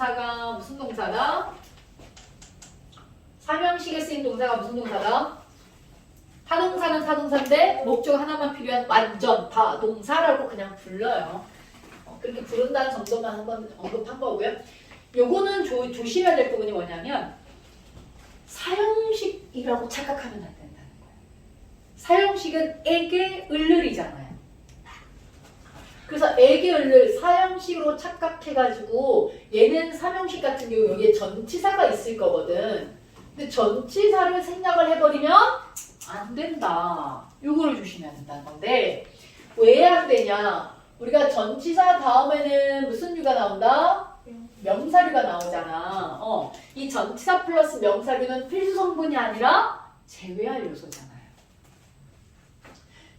동사가 무슨 동사다? 삼형식에 쓰인 동사가 무슨 동사다? 타동사는 타동사인데 목적 하나만 필요한 완전 타동사라고 그냥 불러요. 그렇게 부른다는 정도만 한번 언급한 거고요. 요거는 조심해야 될 부분이 뭐냐면 사형식이라고 착각하면 안 된다는 거예요. 사형식은 에게 을을이잖아요. 그래서 에게 을을 사형식으로 착각해가지고 얘는 삼형식 같은 경우 여기에 전치사가 있을 거거든. 근데 전치사를 생략을 해버리면 안 된다. 요거를 조심해야 된다는 건데 왜 안 되냐? 우리가 전치사 다음에는 무슨 유가 나온다? 명사류가 나오잖아. 이 전치사 플러스 명사류는 필수 성분이 아니라 제외할 요소잖아요.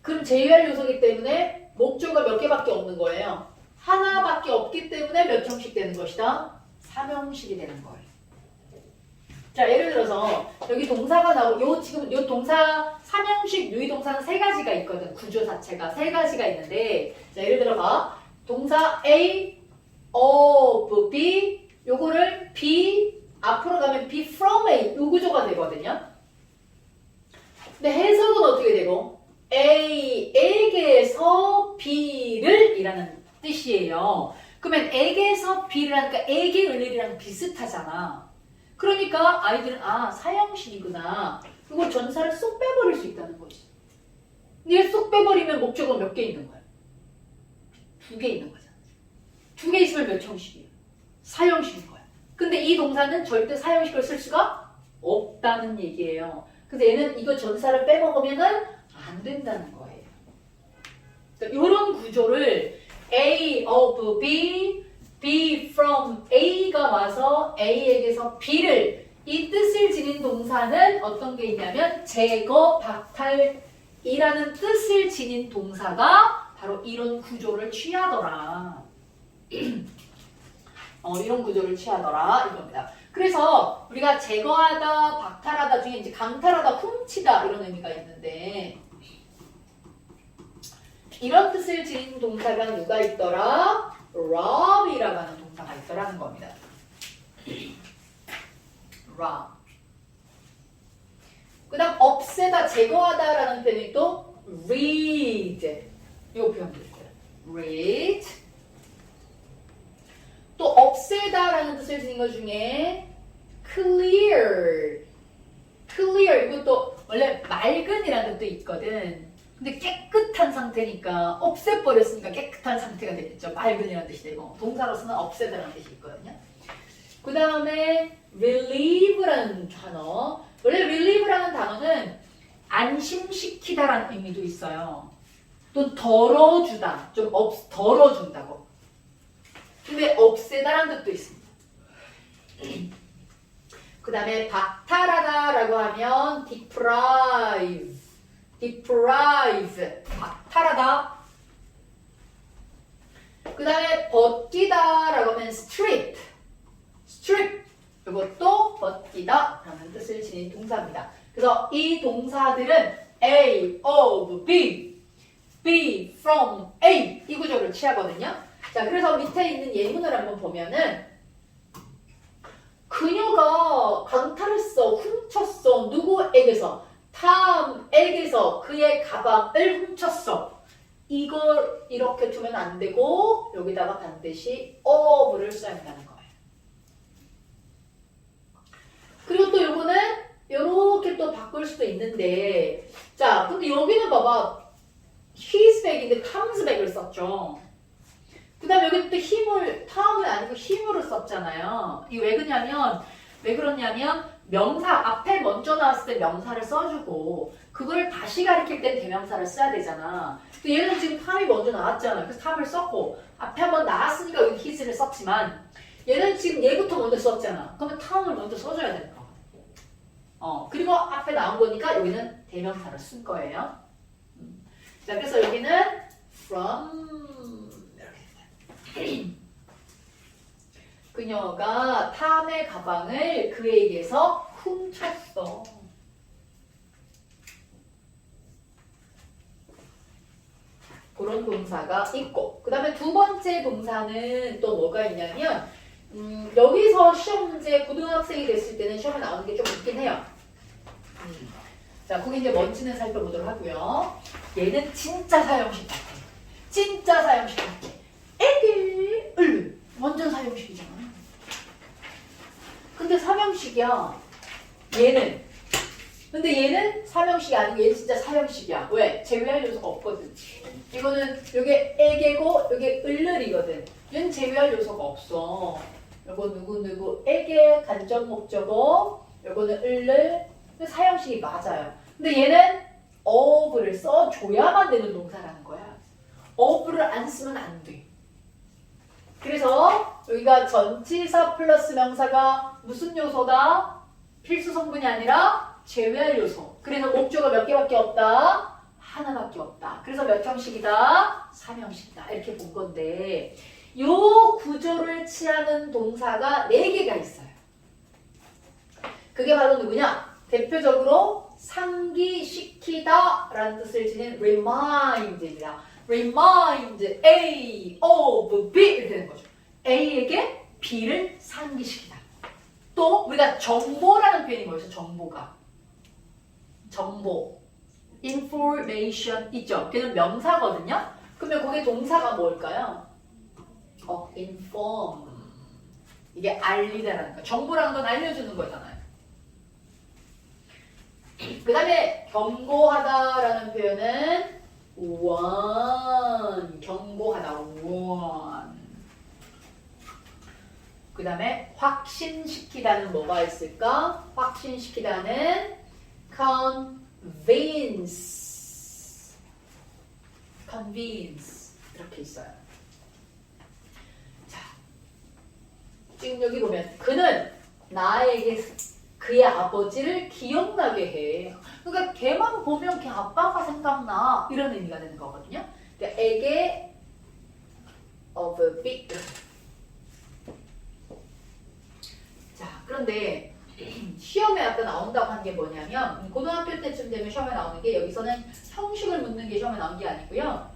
그럼 제외할 요소이기 때문에 목조가 몇 개밖에 없는 거예요. 하나밖에 없기 때문에 몇 형식 되는 것이다? 3형식이 되는 거예요. 자, 예를 들어서 여기 동사가 나오고 지금 요 동사 3형식 유의동사는 세 가지가 있거든. 구조 자체가 세 가지가 있는데 자, 예를 들어 봐. 동사 A of B 요거를 B 앞으로 가면 B from A 요 구조가 되거든요. 근데 해석은 어떻게 되고 A에게서 B를 이라는 뜻이에요. 그러면 A에게서 B를 하니까 A에게 을이랑 비슷하잖아. 그러니까 아이들은 사형식이구나. 이걸 전사를 쏙 빼버릴 수 있다는 거지. 근데 쏙 빼버리면 목적은 몇 개 있는 거야? 2개 있는 거잖아. 2개 있으면 몇 형식이에요? 사형식인 거야. 근데 이 동사는 절대 사형식을 쓸 수가 없다는 얘기예요. 그래서 얘는 이거 전사를 빼먹으면은 안 된다는 거예요. 이런 구조를 A of B, B from A가 와서 A에게서 B를 이 뜻을 지닌 동사는 어떤 게 있냐면 제거, 박탈이라는 뜻을 지닌 동사가 바로 이런 구조를 취하더라. 이런 구조를 취하더라 이겁니다. 그래서 우리가 제거하다, 박탈하다 중에 이제 강탈하다, 훔치다 이런 의미가 있는데 이런 뜻을 지닌 동사가 누가 있더라? rob이라고 하는 동사가 있더라는 겁니다. rob. 그 다음 없애다, 제거하다라는 표현이 또 rid. 이 표현도 있어요. rid. 또 없애다라는 뜻을 지닌 것 중에 clear. clear 이것도 원래 맑은이라는 뜻도 있거든. 근데 깨끗한 상태니까 없애버렸으니까 깨끗한 상태가 되겠죠. 맑은이라는 뜻이 되고 동사로서는 없애다라는 뜻이 있거든요. 그 다음에 relieve라는 단어. 원래 relieve라는 단어는 안심시키다라는 의미도 있어요. 또 덜어주다, 좀 덜어준다고. 근데 없애다라는 뜻도 있습니다. 그 다음에 박탈하다라고 하면 deprive. deprive, 박탈하다. 그 다음에 벗기다라고 하면 strip, strip. 이것도 벗기다 라는 뜻을 지닌 동사입니다. 그래서 이 동사들은 A of B, B from A 이 구조를 취하거든요. 자, 그래서 밑에 있는 예문을 한번 보면은 그녀가 강탈했어, 훔쳤어, 누구에게서? 탐에게서 그의 가방을 훔쳤어. 이걸 이렇게 두면 안 되고 여기다가 반드시 of를 써야 한다는 거예요. 그리고 또 요거는 요렇게 또 바꿀 수도 있는데 자, 근데 여기는 봐봐. his bag인데 comes bag을 썼죠. 그 다음에 여기 또 힘을, 탐을 아니고 힘으로 썼잖아요. 이게 왜 그러냐면 명사 앞에 먼저 나왔을 때 명사를 써주고 그걸 다시 가리킬 땐 대명사를 써야 되잖아. 근데 얘는 지금 탐이 먼저 나왔잖아. 그래서 탐을 썼고 앞에 한번 나왔으니까 여기 his를 썼지만 얘는 지금 얘부터 먼저 썼잖아. 그러면 탐을 먼저 써줘야 되는 거. 그리고 앞에 나온 거니까 여기는 대명사를 쓴 거예요. 자, 그래서 여기는 from 이렇게 그녀가 탐의 가방을 그에게서 훔쳤어. 그런 동사가 있고 그 다음에 두 번째 동사는 또 뭐가 있냐면 여기서 시험 문제 고등학생이 됐을 때는 시험에 나오는 게 좀 있긴 해요. 자, 거기 이제 뭔지는 살펴보도록 하고요. 얘는 진짜 사형식 같아. 진짜 사형식 같아. 애기, 완전 사형식이잖아. 근데 삼형식이야. 근데 얘는 삼형식이 아니고 얘는 진짜 사형식이야. 왜? 제외할 요소가 없거든. 이거는 요게 애개고 요게 을을이거든. 얘는 제외할 요소가 없어. 요거 누구 애개 간접 목적어, 요거는 을을. 사형식이 맞아요. 근데 얘는 of를 써줘야만 되는 동사라는 거야. of를 안 쓰면 안 돼. 그래서 여기가 전치사 플러스 명사가 무슨 요소다? 필수 성분이 아니라 제외할 요소. 그래서 목적어 몇 개밖에 없다? 하나밖에 없다. 그래서 몇 형식이다? 3형식이다. 이렇게 본 건데 요 구조를 취하는 동사가 4개가 있어요. 그게 바로 누구냐? 대표적으로 상기시키다 라는 뜻을 지닌 remind입니다. remind A of B 이렇게 되는 거죠. A에게 B를 상기시키다. 또 우리가 정보라는 표현이 뭐였어? 정보 information 있죠? 걔는 명사거든요. 그러면 거기에 동사가 뭘까요? inform. 이게 알리다라는 거. 정보라는 건 알려주는 거잖아요. 그 다음에 경고하다라는 표현은 warn. 경고하다. warn. 그 다음에 확신시키다는 뭐가 있을까? 확신시키다는 convince. 이렇게 있어요. 자, 지금 여기 보면 그는 나에게 그의 아버지를 기억나게 해. 그러니까 걔만 보면 걔 아빠가 생각나. 이런 의미가 되는 거거든요. 그러니까 에게 of B. 자, 그런데 시험에 아까 나온다고 한 게 뭐냐면 고등학교 때쯤 되면 시험에 나오는 게 여기서는 형식을 묻는 게 시험에 나온 게 아니고요.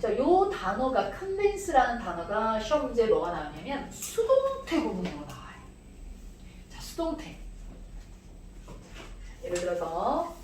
자, 요 단어가 convince라는 단어가 시험 문제에 뭐가 나오냐면 수동태 구문으로 나와요. 자, 수동태. 예를 들어서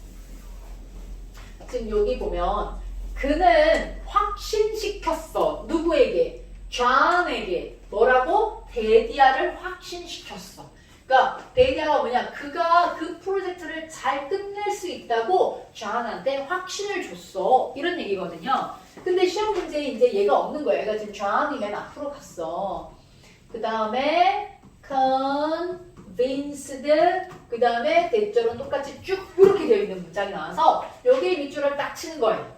지금 여기 보면 그는 확신시켰어. 누구에게? 존에게. 뭐라고? 데디아를 확신시켰어. 그러니까 데디아가 뭐냐? 그가 그 프로젝트를 잘 끝낼 수 있다고 존한테 확신을 줬어. 이런 얘기거든요. 근데 시험 문제에 이제 얘가 없는 거야. 얘가 지금 존이 맨 앞으로 갔어. 그 다음에 convinced, 그 다음에 대절은 똑같이 쭉 이렇게 되어 있는 문장이 나와서 여기에 밑줄을 딱 치는 거예요.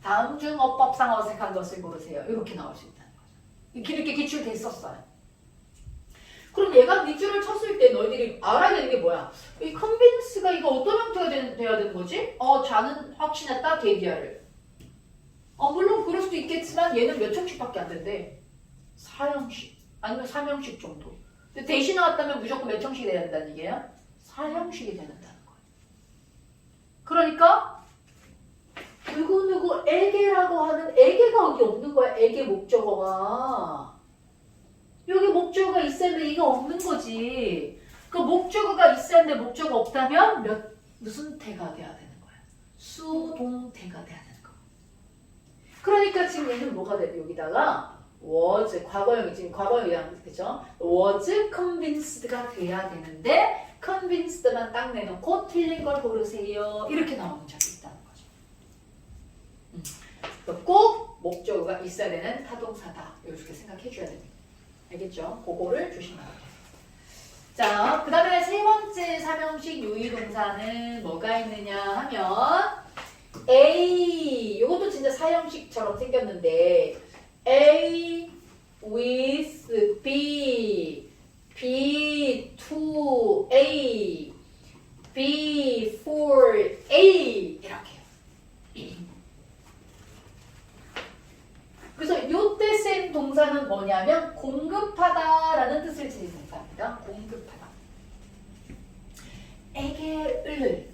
다음 중 어법상 어색한 것을 고르세요. 이렇게 나올 수 있다는 거죠. 이렇게 기출돼 있었어요. 그럼 얘가 밑줄을 쳤을 때 너희들이 알아야 되는 게 뭐야? 이 convince가 이거 어떤 형태가 돼야 되는 거지? 자는 확신했다, 데디아를. 물론 그럴 수도 있겠지만 얘는 몇 형식밖에 안 된대. 4형식 아니면 3형식 정도. 근데 대신 나왔다면 무조건 몇 형식이 돼야 된다는 얘기예요? 4형식이 돼야 된다는 거예요. 그러니까 누구에게라고 하는 에게가 여기 없는 거야. 에게 목적어가. 여기 목적어가 있어야 되는데 이거 없는 거지. 그 목적어가 있어야 되는데 목적어가 없다면 무슨 태가 돼야 되는 거야? 수동태가 돼야 되는 거야. 그러니까 지금 얘는 뭐가 돼? 여기다가 was, 과거형이 지금 과거형이랑 그죠? was convinced가 돼야 되는데 convinced만 딱 내놓고 틀린 걸 고르세요. 이렇게 나오는 적이 있다는 거죠. 꼭 목적어가 있어야 되는 타동사다. 이렇게 생각해 줘야 됩니다. 알겠죠? 그거를 조심하라고. 자, 그 다음에 세 번째 삼형식 유의동사는 뭐가 있느냐 하면 A, 이것도 진짜 사형식처럼 생겼는데 A with B, B to A, B for A 이렇게. 그래서 요때 쓴 동사는 뭐냐면 공급하다라는 뜻을 지닌 동사입니다. 공급하다. 에게 을.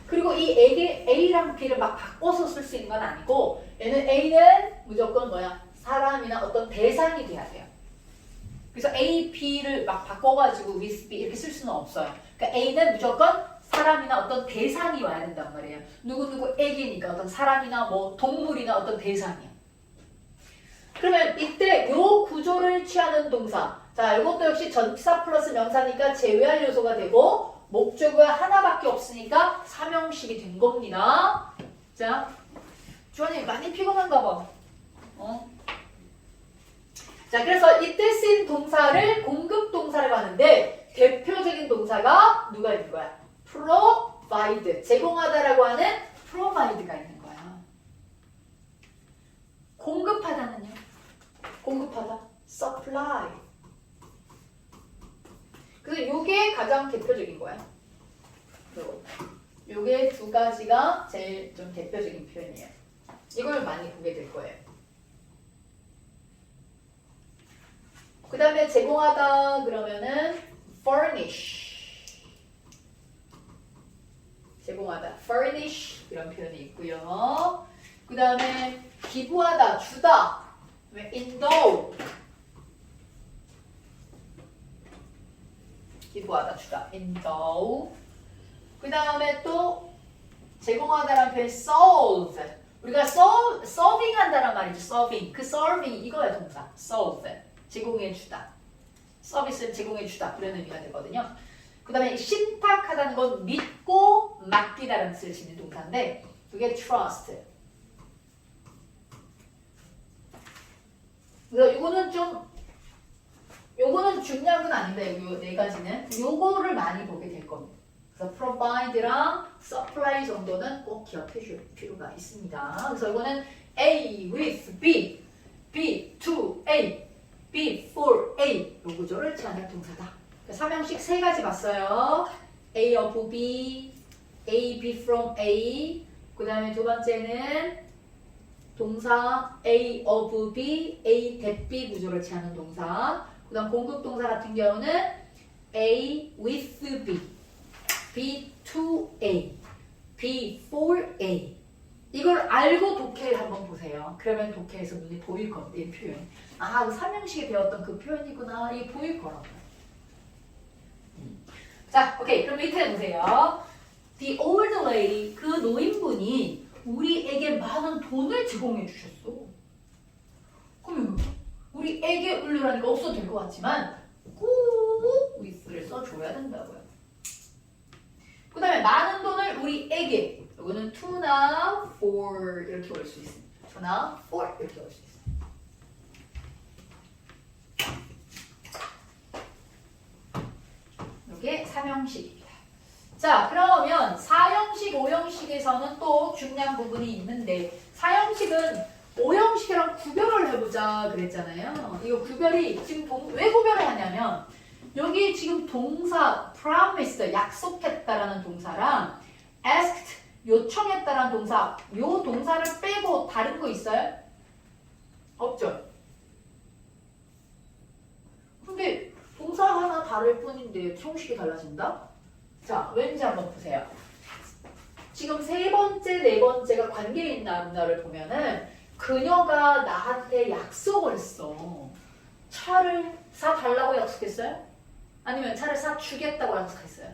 그리고 이 에게 A랑 B를 막 바꿔서 쓸 수 있는 건 아니고 얘는 A는 무조건 뭐야? 사람이나 어떤 대상이 돼야 돼요. 그래서 A, B를 막 바꿔가지고 with B 이렇게 쓸 수는 없어요. 그러니까 A는 무조건 사람이나 어떤 대상이 와야 된단 말이에요. 누구누구 애기니까 어떤 사람이나 뭐 동물이나 어떤 대상이야. 그러면 이때 요 구조를 취하는 동사. 자, 이것도 역시 전치사 플러스 명사니까 제외할 요소가 되고 목적어가 하나밖에 없으니까 삼형식이 된 겁니다. 자, 주원이 많이 피곤한가 봐. 자, 그래서 이때 쓰인 동사를 공급 동사라고 하는데 대표적인 동사가 누가 있는 거야? provide, 제공하다라고 하는 provide가 있는 거야. 공급하다는요? 공급하다, supply. 그래서 요게 가장 대표적인 거야. 요게 두 가지가 제일 좀 대표적인 표현이에요. 이걸 많이 보게 될 거예요. 그 다음에 제공하다 그러면은 furnish. 제공하다, furnish 이런 표현이 있고요. 그 다음에 기부하다, 주다, endow. 기부하다, 주다, endow. 그 다음에 또 제공하다라는 표현 serve. 우리가 serving 한다란 말이죠. serving. 그 serving 이거야 동사. serve. 제공해주다. 서비스를 제공해주다. 그런 의미가 되거든요. 그 다음에 신탁하다는 건 믿고 맡기다라는 뜻을 지닌 동사인데 그게 trust. 그래서 요거는 중요한 건 아닌데 요 네 가지는 요거를 많이 보게 될 겁니다. 그래서 provide랑 supply 정도는 꼭 기억해 줄 필요가 있습니다. 그래서 이거는 A with B, B to A, B for A 요 구조를 취하는 동사다. 삼형식 세 가지 봤어요. A of B, A, B from A. 그 다음에 두 번째는 동사 A of B, A that B 구조를 취하는 동사. 그 다음 공급 동사 같은 경우는 A with B, B to A, B for A. 이걸 알고 독해를 한번 보세요. 그러면 독해에서 눈에 보일 겁니다. 이 표현. 아, 삼형식에 배웠던 그 표현이구나. 이게 보일 거라고요. 자, 오케이. 그럼 밑에 보세요. The old lady, 그 노인분이 우리에게 많은 돈을 제공해 주셨어. 그러면 우리에게 을르라니까 없어도 될 것 같지만 꼭 with를 써줘야 된다고요. 그 다음에 많은 돈을 우리에게, 이거는 to나 for 이렇게 올 수 있습니다. to나 for 이렇게 올 수 있습니다. 이게 3형식입니다. 자, 그러면 4형식, 5형식에서는 또 중요한 부분이 있는데 4형식은 5형식이랑 구별을 해보자 그랬잖아요. 이거 구별이 지금 왜 구별을 하냐면 여기 지금 동사 promised, 약속했다라는 동사랑 asked, 요청했다라는 동사, 요 동사를 빼고 다른 거 있어요? 없죠? 근데 동사 하나 다를 뿐인데 형식이 달라진다? 자, 왠지 한번 보세요. 지금 세 번째, 네 번째가 관계 있나 없나를 보면은 그녀가 나한테 약속을 했어. 차를 사달라고 약속했어요? 아니면 차를 사주겠다고 약속했어요?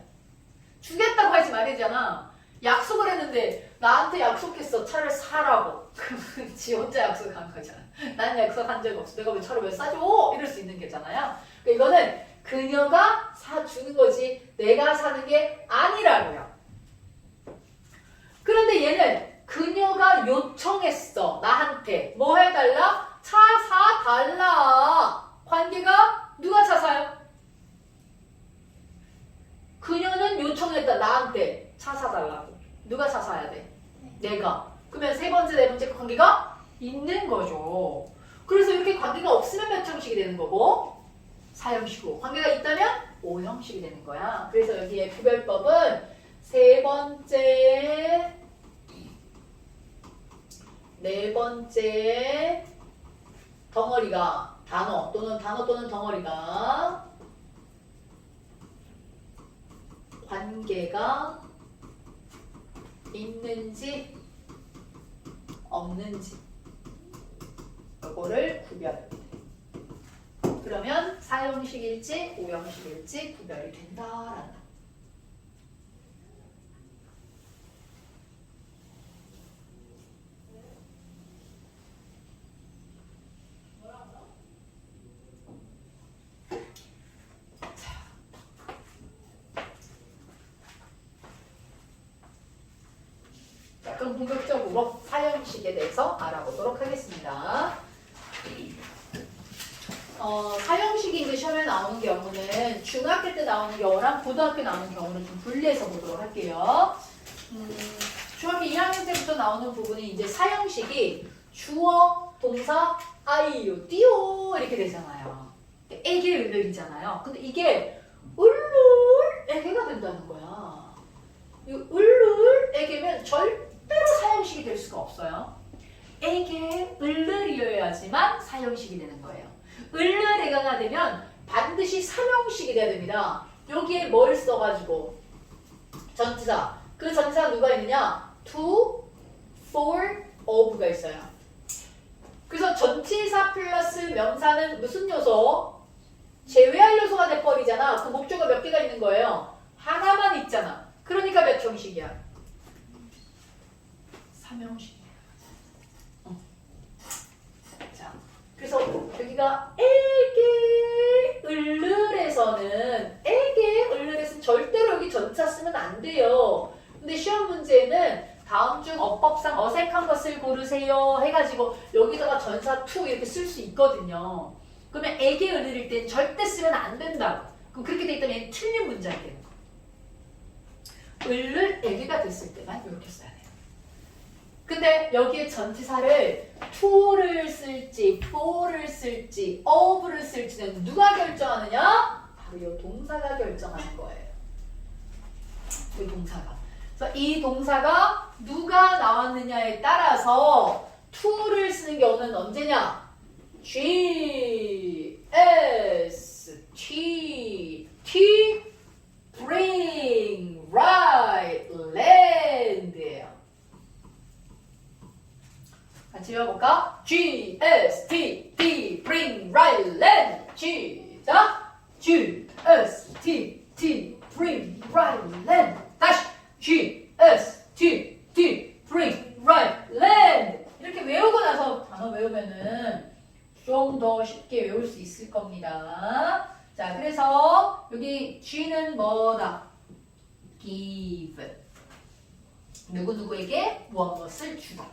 주겠다고 하지 말이잖아. 약속을 했는데 나한테 약속했어. 차를 사라고. 그러면 지 혼자 약속한 거잖아. 난 약속한 적 없어. 내가 왜 차를 왜 사줘? 이럴 수 있는 거잖아요. 그러니까 이거는 그녀가 사주는 거지 내가 사는 게 아니라고요. 그런데 얘는 그녀가 요청했어. 나한테 뭐 해달라? 차 사달라. 관계가 누가 차 사요? 그녀는 요청했다. 나한테 차 사달라고. 누가 차 사야 돼? 내가. 그러면 세 번째, 네 번째 관계가 있는 거죠. 그래서 이렇게 관계가 없으면 몇 형식이 되는 거고 4형식이고 관계가 있다면 5형식이 되는 거야. 그래서 여기에 구별법은 세 번째, 네 번째 덩어리가 단어 또는 덩어리가 관계가 있는지 없는지 이거를 구별합니다. 그러면 사형식일지 오형식일지 구별이 된다라는 거. 그럼 본격적으로 사형식에 대해서 알아보도록 하겠습니다. 사형식이 이제 시험에 나오는 경우는 중학교 때 나오는 경우랑 고등학교 나오는 경우를 좀 분리해서 보도록 할게요. 중학교 2학년 때부터 나오는 부분이 이제 사형식이 주어, 동사, 아이유, 띠오 이렇게 되잖아요. 애기 을르이잖아요. 근데 이게 을룰 애기가 된다는 거야. 이 을룰 애기면 절대로 사형식이 될 수가 없어요. 애게 을르이어야지만 사형식이 되는 거예요. 을르애가가 되면 반드시 삼형식이 돼야 됩니다. 여기에 뭘 써가지고 전치사. 그 전치사 누가 있느냐? to, for, of가 있어요. 그래서 전치사 플러스 명사는 무슨 요소? 제외할 요소가 돼버리잖아. 그 목적어 몇 개가 있는 거예요? 하나만 있잖아. 그러니까 몇 형식이야? 삼형식. 자, 그래서 여기가 에게 을르에서는 에게 을르에서는 절대로 여기 전차 쓰면 안 돼요. 근데 시험 문제는 다음 중 어법상 어색한 것을 고르세요 해가지고 여기다가 전사 to 이렇게 쓸 수 있거든요. 그러면 에게 을르일 땐 절대 쓰면 안 된다고. 그럼 그렇게 돼 있다면 얘는 틀린 문장이 되는 거. 을르 에게가 됐을 때만 이렇게 써야 돼요. 근데 여기에 전치사를 to를 쓸지, for를 쓸지, of를 쓸지는 누가 결정하느냐? 바로 이 동사가 결정하는 거예요. 이 동사가. 그래서 이 동사가 누가 나왔느냐에 따라서 to를 쓰는 경우는 언제냐? G, S, T, T, bring, write, land예요. 같이 외워볼까? G, S, T, T, bring, write, land. 시작! G, S, T, T, bring, write, land. 다시! G, S, T, T, bring, write, land. 이렇게 외우고 나서 단어 외우면은 좀 더 쉽게 외울 수 있을 겁니다. 자, 그래서 여기 G는 뭐다? give. 누구누구에게 무엇무엇을 주다.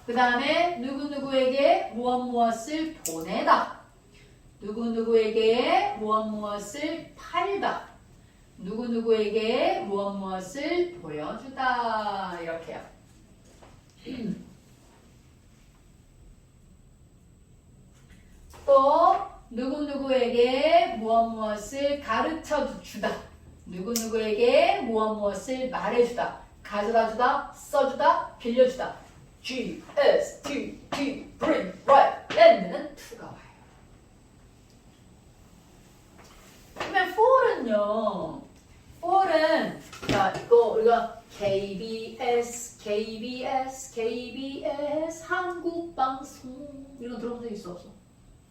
그 다음에 누구누구에게 무엇무엇을 보내다. 누구누구에게 무엇무엇을 팔다. 누구누구에게 무엇무엇을 보여주다. 이렇게요. 또 누구누구에게 무엇무엇을 가르쳐주다. 누구누구에게 무엇무엇을 말해주다. 가져다주다, 써주다, 빌려주다. G, S, T, T, bring, write, land는 to가 와요. 그러면 for는요. for는 자 이거 우리가 KBS, KBS, KBS 한국방송 이런 거 들어본 적 있어 없어?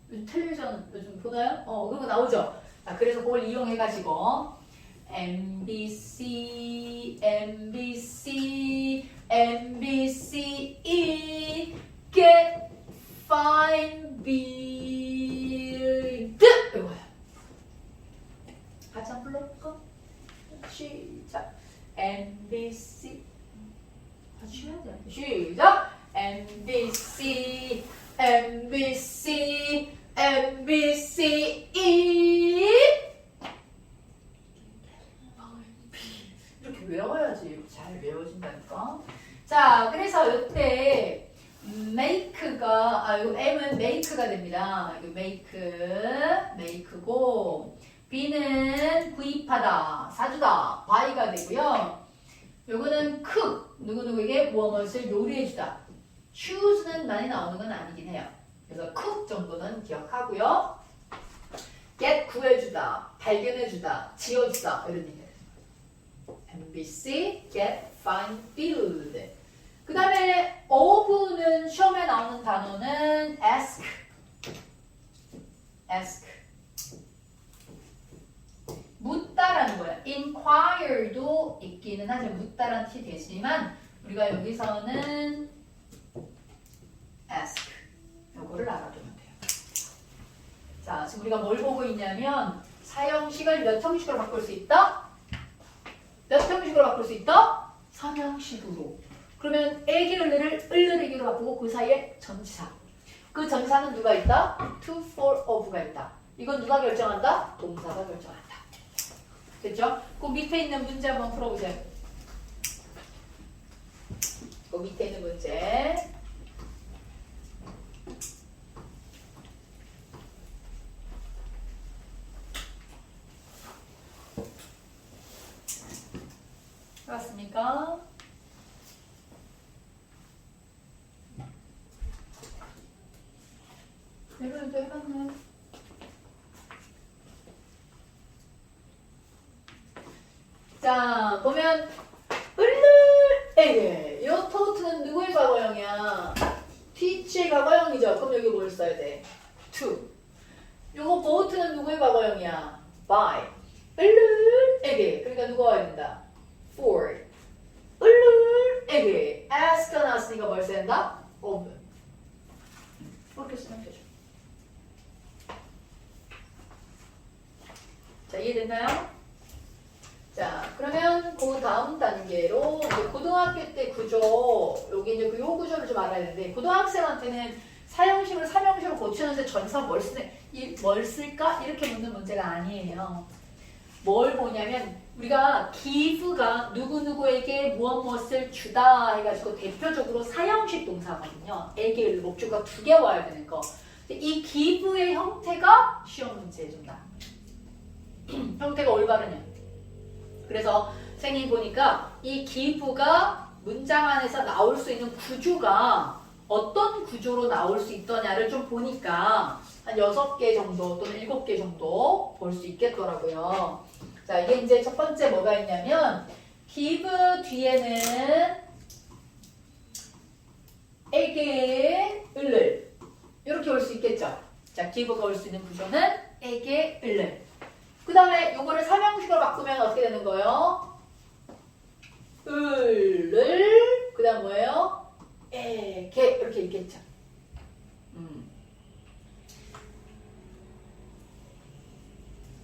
요즘 텔레비전 요즘 보나요? 그런 거 나오죠. 자, 그래서 그걸 이용해가지고 MBC, MBC, MBC, get, find, build 이거야. 같이 한번 불러볼까? 시작. MBC 같이 해야 돼. 시작. MBC, MBC, MBC, 이렇게 외워야지 잘 외워진다니까. 자, 그래서 이때 make가 이거 M은 make가 됩니다. 이거 make고 B는 구입하다, 사주다, buy가 되고요. 요거는 cook, 누구누구에게 무엇을 요리해주다. choose는 많이 나오는 건 아니긴 해요. 그래서 cook 정도는 기억하고요. get 구해주다, 발견해주다, 지어주다 이런 얘기예요. MBC, get, find, build. 그 다음에 of는 시험에 나오는 단어는 ask, ask. 묻기는 하죠. 묻다란 티 되지만 우리가 여기서는 ask 요거를 알아두면 돼요. 자, 지금 우리가 뭘 보고 있냐면 사형식을 몇 형식으로 바꿀 수 있다? 몇 형식으로 바꿀 수 있다? 3형식으로. 그러면 에게 을르르기로 바꾸고 그 사이에 전치사. 그 전치사는 누가 있다? to, for, of가 있다. 이건 누가 결정한다? 동사가 결정한다. 됐죠? 그 밑에 있는 문제 한번 풀어보세요. 그 밑에 있는 문제. 해봤습니까? 내려도 해봤네. 자, 보면 을르에게 요 토트는 누구의 과거형이야? teach의 과거형이죠. 그럼 여기 뭘 써야 돼? to. 요거 boat는 누구의 과거형이야? by. 을르에게 그러니까 누가 와야 된다? for. 을르에게 ask가 나왔으니까 뭘 써야 된다? of. 이렇게 쓰면 되죠. 자, 이해됐나요? 자, 그러면 그 다음 단계로 이제 고등학교 때 구조, 여기 이제 요 구조를 좀 알아야 되는데, 고등학생한테는 사형식을 3형식으로 고치는데 전사 뭘 쓸까? 이렇게 묻는 문제가 아니에요. 뭘 보냐면, 우리가 give가 누구누구에게 무엇을 주다 해가지고 대표적으로 사형식 동사거든요. 에게 목적어가 2개 와야 되는 거. 이 give의 형태가 시험 문제에 준다. 형태가 올바르냐. 그래서 선생님 보니까 이 give가 문장 안에서 나올 수 있는 구조가 어떤 구조로 나올 수 있더냐를 좀 보니까 한 6개 정도 또는 7개 정도 볼 수 있겠더라고요. 자, 이게 이제 첫 번째 뭐가 있냐면 give 뒤에는 에게 을을 이렇게 올 수 있겠죠. 자, give가 올 수 있는 구조는 에게 을을. 그 다음에 요거를 3형식으로 바꾸면 어떻게 되는 거예요? 을을 그 다음 뭐예요? 에게 이렇게 있겠죠.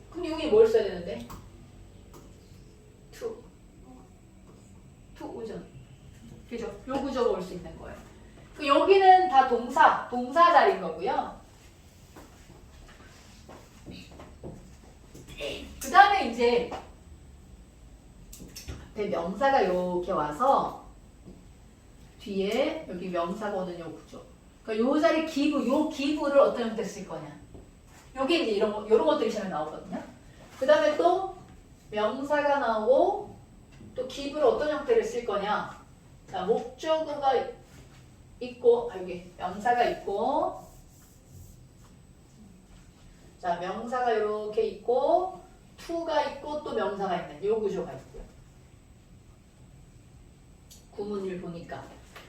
그럼 여기 뭘 써야 되는데? to 오죠. 그죠? 요 구조가 올 수 있는 거예요. 그 여기는 다 동사 자리인 거고요. 그 다음에 이제 명사가 이렇게 와서 뒤에 여기 명사가 오는 요 구조. 그러니까 요 자리 요 기부를 어떤 형태로 쓸 거냐. 요게 이제 이런 것들이 시험에 나오거든요. 그 다음에 또 명사가 나오고 또 기부를 어떤 형태를 쓸 거냐. 자, 목적어가 있고, 여기 명사가 있고, 자, 명사가 이렇게 있고, to가 있고, 또 명사가 있는 요 구조가 있고요. 구문을 보니까.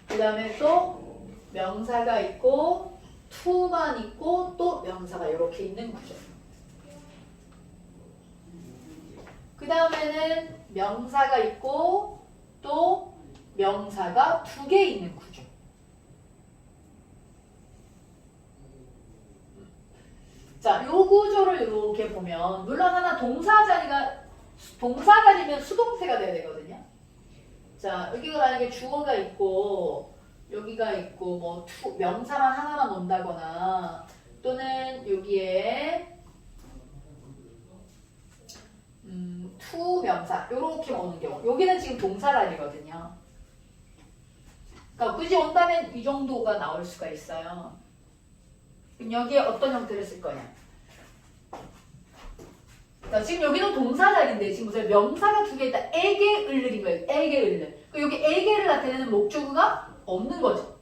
그 다음에 또 명사가 있고, to만 있고, 또 명사가 이렇게 있는 구조. 그 다음에는 명사가 있고, 또 명사가 2개 있는 구조. 자, 요 구조를 이렇게 보면 물론 하나 동사 자리면 수동태가 돼야 되거든요. 자, 여기가 만약에 주어가 있고 여기가 있고 뭐 명사만 하나만 온다거나 또는 여기에 to 명사 요렇게 오는 경우 여기는 지금 동사 자리거든요. 그러니까 굳이 온다면 이 정도가 나올 수가 있어요. 그럼 여기에 어떤 형태를 쓸 거냐? 자, 지금 여기는 동사 자리인데 지금 무슨 명사가 2개 있다. 에게 을을인 거예요. 에게 을을. 여기 에게를 나타내는 목적어가 없는 거죠.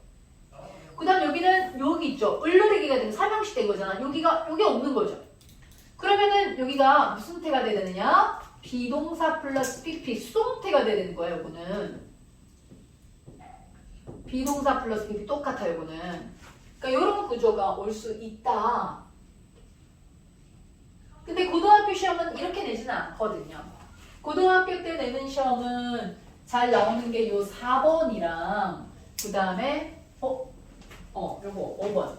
그 다음 여기는 여기 있죠. 을을에게가 되면 3형식 된 거잖아. 여기 없는 거죠. 그러면은 여기가 무슨 태가 돼야 되느냐? 비동사 플러스 PP 수동태가 돼야 되는 거예요. 이거는. 비동사 플러스 PP 똑같아요. 이거는. 그러니까 이런 구조가 올 수 있다. 근데 고등학교 시험은 이렇게 내지는 않거든요. 고등학교 때 내는 시험은 잘 나오는 게 요 4번이랑 그 다음에 요거 5번.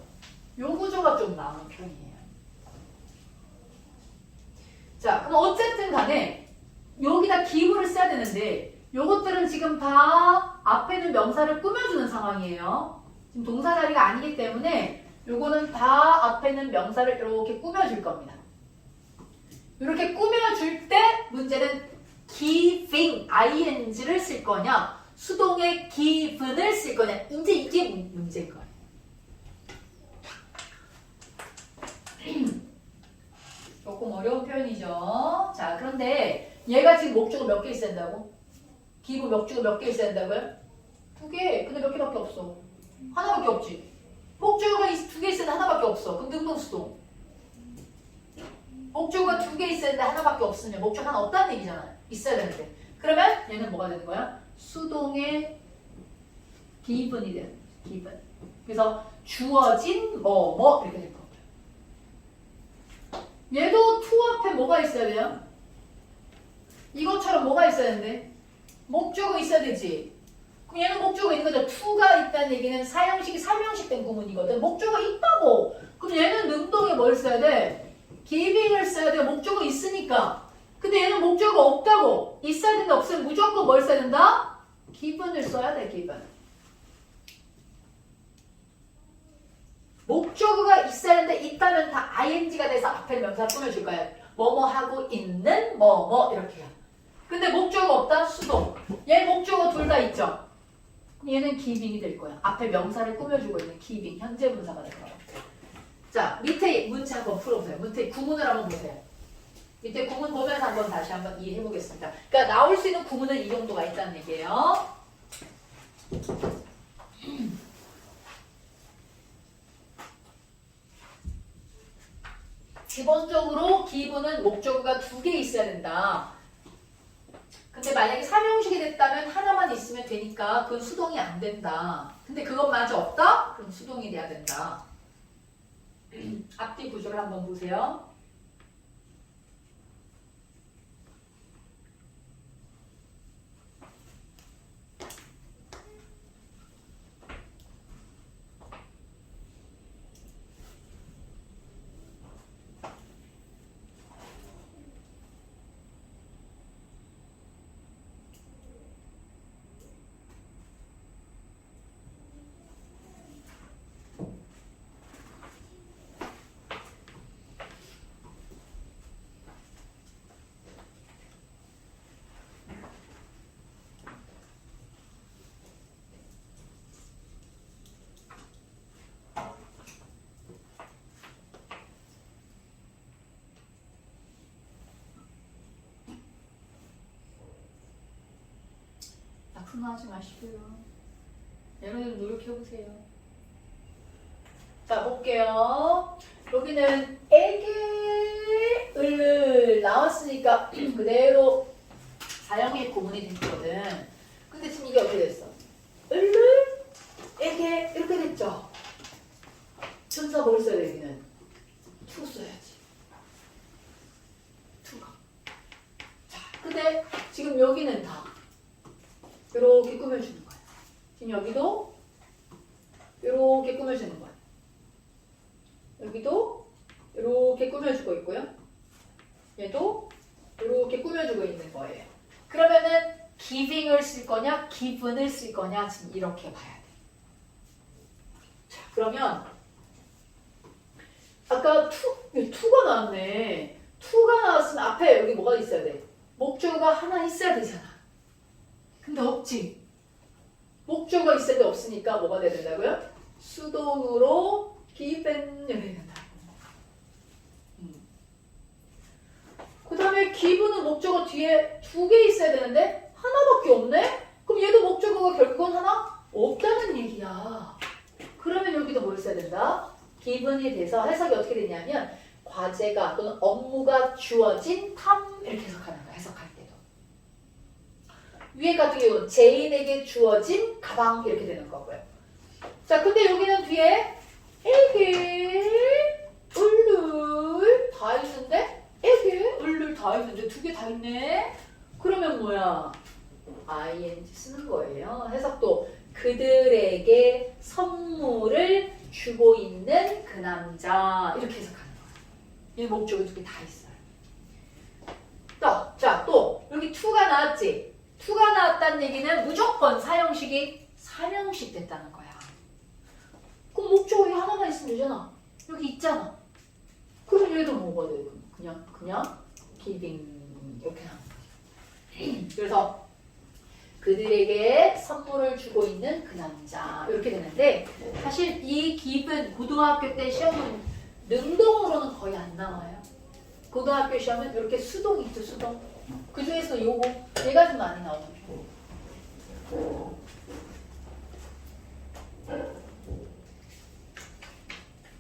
요 구조가 좀 나오는 편이에요. 자, 그럼 어쨌든 간에 여기다 기부를 써야 되는데 요것들은 지금 다 앞에는 명사를 꾸며주는 상황이에요. 지금 동사 자리가 아니기 때문에 요거는 다 앞에는 명사를 이렇게 꾸며줄 겁니다. 이렇게 꾸며줄 때 문제는 giving, ing를 쓸 거냐 수동의 given을 쓸 거냐 이제 이게 문제인 거예요. 조금 어려운 표현이죠. 자, 그런데 얘가 지금 목적어 몇 개 있어야 된다고? give 목적어 몇 개 있어야 된다고요? 2개. 근데 몇 개밖에 없어. 하나밖에 없지. 목적어가 2개 있어야 되는데 하나밖에 없어. 그럼 능동수동. 목적어가 2개 있어야 되는데 하나밖에 없으면 목적 하나 없다는 얘기잖아요. 있어야 되는데. 그러면 얘는 뭐가 되는 거야? 수동의 given이 되는 거야. given. 그래서 주어진 뭐 이렇게 될 겁니다. 얘도 to 앞에 뭐가 있어야 돼요? 이것처럼 뭐가 있어야 되는데? 목적어 있어야 되지. 그럼 얘는 목적어 있는 거죠. to가 있다는 얘기는 사형식이 3형식된 구문이거든. 목적어 있다고. 그럼 얘는 능동에 뭘 써야 돼? giving을 써야 돼. 목적어 있으니까. 근데 얘는 목적어 없다고. 있어야 된다 없으면 무조건 뭘 써야 된다? given을 써야 돼. given. 목적어가 있어야 되는데 있다면 다 ing가 돼서 앞에 명사 꾸며줄 거야. 뭐뭐 하고 있는 뭐뭐 이렇게요. 근데 목적어 없다? 수동. 얘 목적어 둘 다 있죠? 그럼 얘는 giving이 될 거야. 앞에 명사를 꾸며주고 있는 giving. 현재 분사가 될 거야. 자, 밑에 문제 한번 풀어보세요. 밑에 구문을 한번 보세요. 밑에 구문 보면서 다시 한번 이해해 보겠습니다. 그러니까 나올 수 있는 구문은 이 정도가 있다는 얘기예요. 기본적으로 기분은 목적어가 2개 있어야 된다. 근데 만약에 3형식이 됐다면 하나만 있으면 되니까 그건 수동이 안 된다. 근데 그것마저 없다? 그럼 수동이 돼야 된다. 앞뒤 구조를 한번 보세요. 분노하지 마시고요. 여러분 노력해보세요. 자, 볼게요. 여기는 에게 나왔으니까 그대로 사형의 구문이 됐거든. 근데 지금 이게 어떻게 됐어? 에게 이렇게 됐죠? 순서 뭘 써야 돼, 여기는? to 써야지. to가. 자, 근데 지금 여기는 다 이렇게 꾸며주는 거야. 지금 여기도 이렇게 꾸며주는 거야. 여기도 이렇게 꾸며주고 있고요. 얘도 이렇게 꾸며주고 있는 거예요. 그러면은 giving을 쓸 거냐, given을 쓸 거냐 지금 이렇게 봐야 돼. 자, 그러면 아까 to가 나왔네. to가 나왔으면 앞에 여기 뭐가 있어야 돼? 목적어가 하나 있어야 되잖아. 근데 없지. 목적어가 있어야 돼 없으니까 뭐가 돼야 된다고요? 수동으로 given 이렇게 된다. 그 다음에 given은 목적어 뒤에 2개 있어야 되는데 하나밖에 없네? 그럼 얘도 목적어가 결국은 하나? 없다는 얘기야. 그러면 여기도 뭘 써야 된다? given이 돼서 해석이 어떻게 되냐면 과제가 또는 업무가 주어진 탐 이렇게 해석하는 거야. 해석할 때도. 위에 같은 경우는 제인에게 주어진 가방 이렇게 되는 거고요. 자, 근데 여기는 뒤에 에게 을룰 다 있는데 에게 을룰 다 있는데 2개 다 있네. 여기 목적어 두 개 다 있어요. 또 여기 to가 나왔지? to가 나왔다는 얘기는 무조건 사형식이 3형식 됐다는 거야. 그럼 목적어 하나만 있으면 되잖아. 여기 있잖아. 그럼 얘도 뭐가 돼? 그냥 giving 이렇게 하는 거야. 그래서 그들에게 선물을 주고 있는 그 남자 이렇게 되는데 사실 이 기분 고등학교 때 시험은 능동으로는 거의 안 나와요. 고등학교 시험은 이렇게 수동이 있죠. 수동. 그 중에서 요거 얘가 좀 많이 나오죠.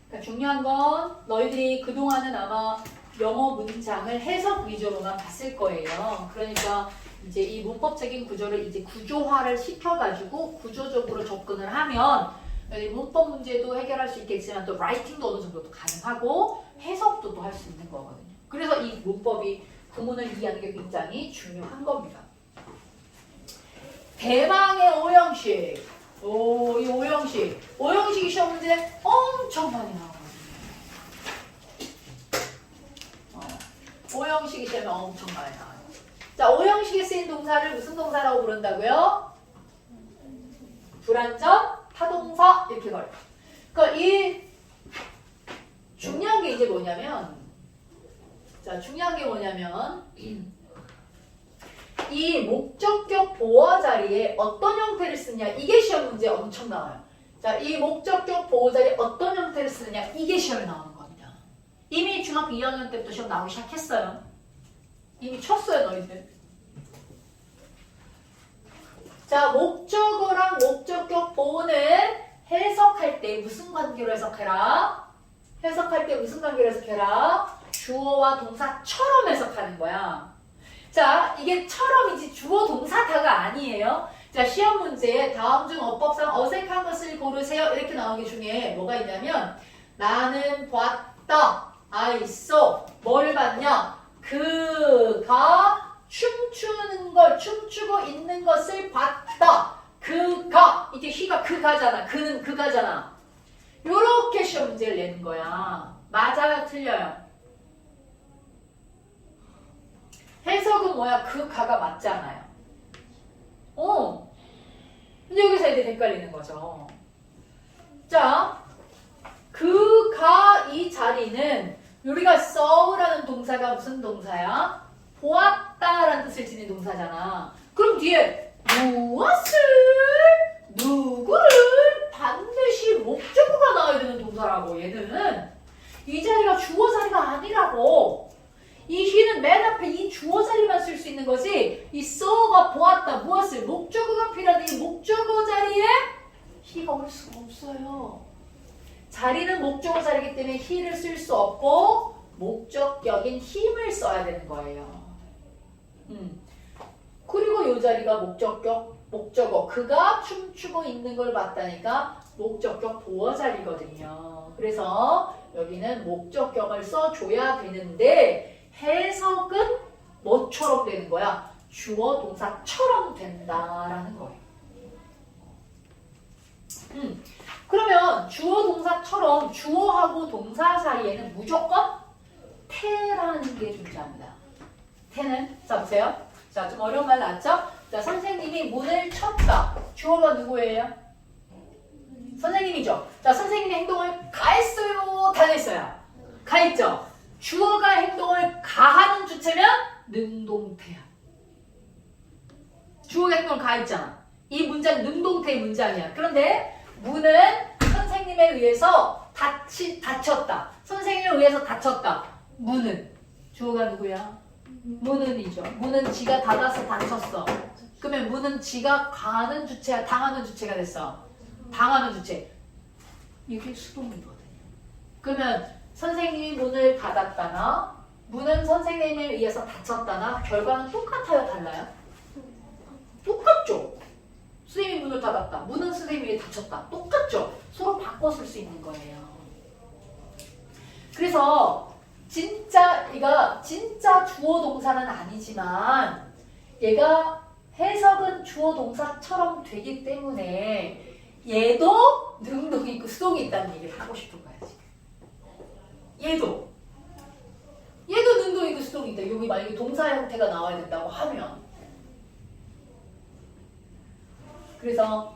그러니까 중요한 건 너희들이 그동안은 아마 영어 문장을 해석 위주로만 봤을 거예요. 그러니까 이제 이 문법적인 구조를 이제 구조화를 시켜가지고 구조적으로 접근을 하면 문법 문제도 해결할 수 있겠지만 또 라이팅도 어느 정도 가능하고 해석도 또 할 수 있는 거거든요. 그래서 이 문법이 구문을 이해하는 게 굉장히 중요한 겁니다. 대망의 오형식. 이 오형식. 오형식이 시험 문제 엄청 많이 나오거든요. 오형식이 시험에 엄청 많이 나와요. 자, 오형식에 쓰인 동사를 무슨 동사라고 부른다고요? 불완전 타동사 이렇게 걸려. 그러니까 이 중요한 게 이제 뭐냐면 이 목적격 보어 자리에 어떤 형태를 쓰냐 이게 시험 문제에 엄청 나와요. 자, 이 목적격 보어 자리에 어떤 형태를 쓰느냐 이게 시험에 나오는 겁니다. 이미 중학교 2학년 때부터 시험 나오기 시작했어요. 이미 쳤어요 너희들. 자, 목적어랑 목적격 보어는 해석할 때 무슨 관계로 해석해라? 주어와 동사처럼 해석하는 거야. 자, 이게 처럼이지 주어 동사다가 아니에요. 자, 시험 문제에 다음 중 어법상 어색한 것을 고르세요. 이렇게 나오는 게 중에 뭐가 있냐면 나는 봤다. I saw. 뭘 봤냐? 그가 춤추고 있는 것을 봤다. 그가. 이게 he가 그가잖아. 그는 그가잖아. 요렇게 시험 문제를 내는 거야. 맞아요? 틀려요? 해석은 뭐야? 그 가가 맞잖아요. 근데 여기서 애들이 헷갈리는 거죠. 자, 그 가 이 자리는 우리가 saw라는 동사가 무슨 동사야? 보았다라는 뜻을 지닌 동사잖아. 그럼 뒤에 무엇을, 누구를 반드시 목적어가 나와야 되는 동사라고. 얘는 이 자리가 주어 자리가 아니라고. 이 he는 맨 앞에 이 주어 자리만 쓸 수 있는 거지. 이 saw가 보았다, 무엇을, 목적어가 필요한데 이 목적어 자리에 he가 올 수가 없어요. 자리는 목적어 자리이기 때문에 he를 쓸 수 없고 목적격인 힘을 써야 되는 거예요. 그리고 이 자리가 목적어. 그가 춤추고 있는 걸 봤다니까 목적격 보어 자리거든요. 그래서 여기는 목적격을 써줘야 되는데 해석은 뭐처럼 되는 거야? 주어 동사처럼 된다라는 거예요. 그러면 주어 동사처럼 주어하고 동사 사이에는 무조건 태라는 게 존재합니다. 태는, 자 보세요. 자, 좀 어려운 말 나왔죠? 자, 선생님이 문을 쳤다. 주어가 누구예요? 선생님이죠. 자, 선생님이 행동을 가했어요? 다 했어요? 가했죠? 주어가 행동을 가하는 주체면 능동태야. 주어가 행동을 가했잖아. 이 문장 능동태의 문장이야. 그런데 문은 선생님에 의해서 닫혔다. 선생님에 의해서 닫혔다. 문은 주어가 누구야? 문은이죠. 문은 지가 닫아서 닫혔어. 그러면 문은 지가 가하는 주체야, 당하는 주체가 됐어. 당하는 주체. 이게 수동이거든요. 그러면 선생님이 문을 닫았다나 문은 선생님에 의해서 닫혔다나 결과는 똑같아요, 달라요? 똑같죠. 선생님이 문을 닫았다. 문은 선생님에 의해 닫혔다. 똑같죠. 서로 바꿔 쓸 수 있는 거예요. 그래서 얘가 진짜 주어 동사는 아니지만 얘가 해석은 주어 동사처럼 되기 때문에 얘도 능동이 있고 수동이 있다는 얘기를 하고 싶은 거야, 지금. 얘도. 수동이 돼. 여기 만약에 동사 형태가 나와야 된다고 하면. 그래서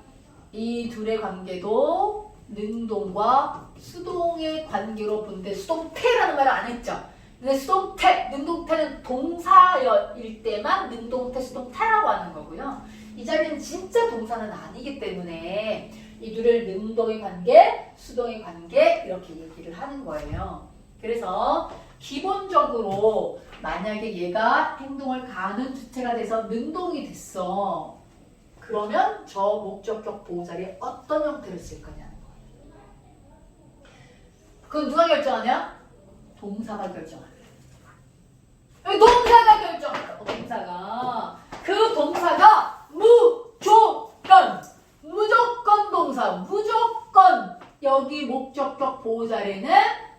이 둘의 관계도 능동과 수동의 관계로 보는데 수동태라는 말을 안 했죠. 근데 수동태, 능동태는 동사일 때만 능동태, 수동태라고 하는 거고요. 이 자리는 진짜 동사는 아니기 때문에 이 둘을 능동의 관계, 수동의 관계 이렇게 얘기를 하는 거예요. 그래서 기본적으로 만약에 얘가 행동을 가하는 주체가 돼서 능동이 됐어. 그러면 저 목적격 보호자리에 어떤 형태를 쓸 거냐는 거예요. 그건 누가 결정하냐? 동사가 결정한다. 동사가 결정한다. 동사가. 그 동사가 무조건 동사, 무조건 여기 목적격 보호자리에는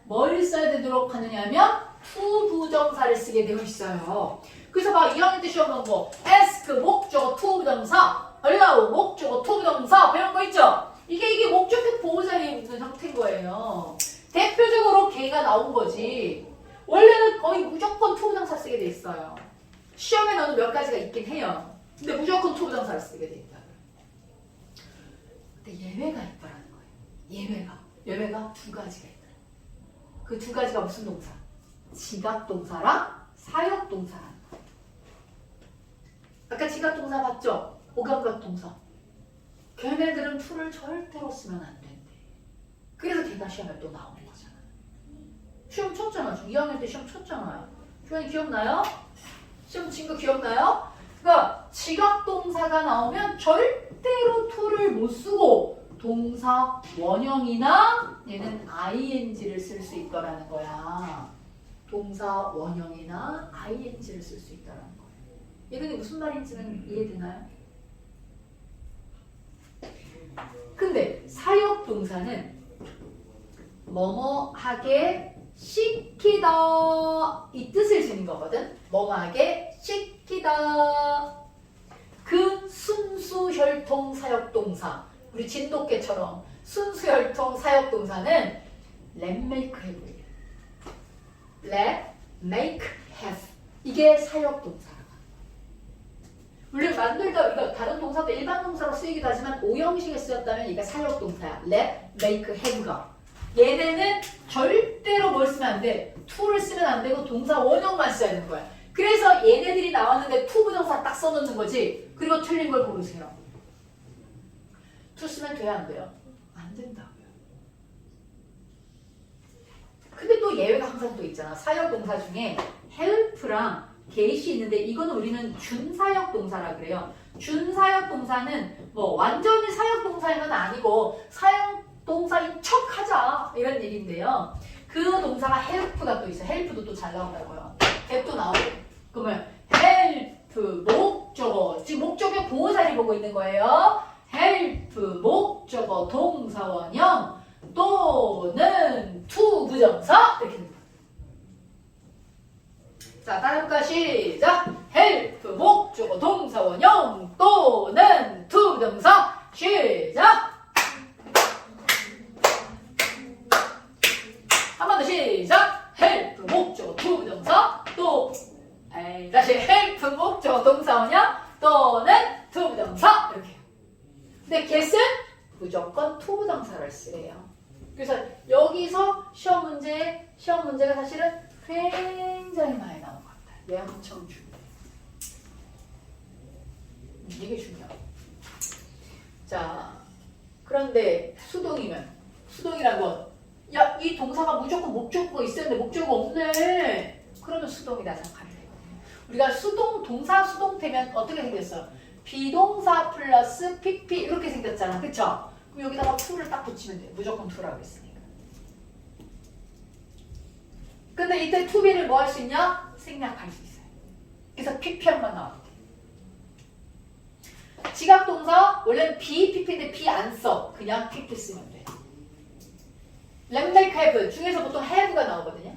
뭘 써야 되도록 하느냐면 투부정사를 쓰게 되어 있어요. 그래서 막 2학년 때 시험 본 거 ask 목적어 투부정사, allow 목적어 투부정사 배운 거 있죠? 이게 목적격 보호자리에 있는 형태인 거예요. 대표적으로 걔가 나온 거지. 원래는 거의 무조건 투부정사 쓰게 돼 있어요. 시험에 나오는 몇 가지가 있긴 해요. 근데 무조건 투부정사를 쓰게 돼 있다. 근데 예외가 있다라는 거예요. 예외가 두 가지가 있다. 그 두 가지가 무슨 동사? 지각동사랑 사역동사라는 거예요. 아까 지각동사 봤죠? 오감각동사. 걔네들은 투를 절대로 쓰면 안 된대. 그래서 걔가 시험에 또 나오는 거잖아. 시험 쳤잖아. 2학년 때 시험 쳤잖아요. 주원이 기억나요? 시험 친 거 기억나요? 그러니까 지각동사가 나오면 절대로 to를 못 쓰고 동사 원형이나 얘는 ing를 쓸 수 있더라는 거야. 동사 원형이나 ing를 쓸 수 있더라는 거야. 얘는 무슨 말인지는 이해되나요? 근데 사역동사는 뭐뭐 하게 시키다 이 뜻을 지닌 거거든. 뭐뭐 하게 시키다. 그 순수혈통 사역동사, 우리 진돗개처럼 순수혈통 사역동사는 let, make, have예요. let, make, have. 이게 사역동사라고. 물론 만들다 우리가 다른 동사도 일반 동사로 쓰이기도 하지만 오형식에 쓰였다면 이게 사역동사야. let, make, have가. 얘네는 절대로 뭘 쓰면 안 돼. to를 쓰면 안 되고 동사 원형만 써야 되는 거야. 그래서 얘네들이 나왔는데 to 부정사 딱 써놓는 거지. 그리고 틀린 걸 고르세요. to 쓰면 돼야 안 돼요? 안 된다고요. 근데 또 예외가 항상 또 있잖아. 사역동사 중에 help랑 get이 있는데 이거는 우리는 준사역동사라 그래요. 준사역동사는 뭐 완전히 사역동사인 건 아니고 사역동사인 척 하자 이런 얘기인데요. 그 동사가 help가 또 있어요. help도 또 잘 나온다고요. get도 나오고. 그러면 help 목적어, 지금 목적어 보호자리 보고 있는 거예요. help 목적어 동사 원형 또는 to 부정사 이렇게 됩니다. 자, 다음과 시작. help 목적어 동사 원형 또는 to 부정사 시작. 한 번 더 시작. help 목적어 to 부정사 또 다시 help 목적어 동사 원형 또는 to 부정사 이렇게. 근데 get은 무조건 to 부정사를 쓰래요. 그래서 여기서 시험 문제가 사실은 굉장히 많이 나온 것 같아요. 얘 엄청 중요해. 이게 중요해. 자, 그런데 수동이란 건 야, 이 동사가 무조건 목적어가 있었는데 목적어가 없네. 그러면 수동이다 생각하면 되거든요. 우리가 동사 수동태면 어떻게 생겼어? 비동사 플러스 PP 이렇게 생겼잖아. 그쵸? 그럼 여기다가 to를 딱 붙이면 돼. 무조건 to라고 했으니까. 근데 이때 to be를 뭐 할 수 있냐? 생략할 수 있어요. 그래서 PP형만 나와도 돼. 지각동사 원래는 be, PP인데 be 안 써. 그냥 PP 쓰면 돼. let, make, have 중에서 보통 have가 나오거든요.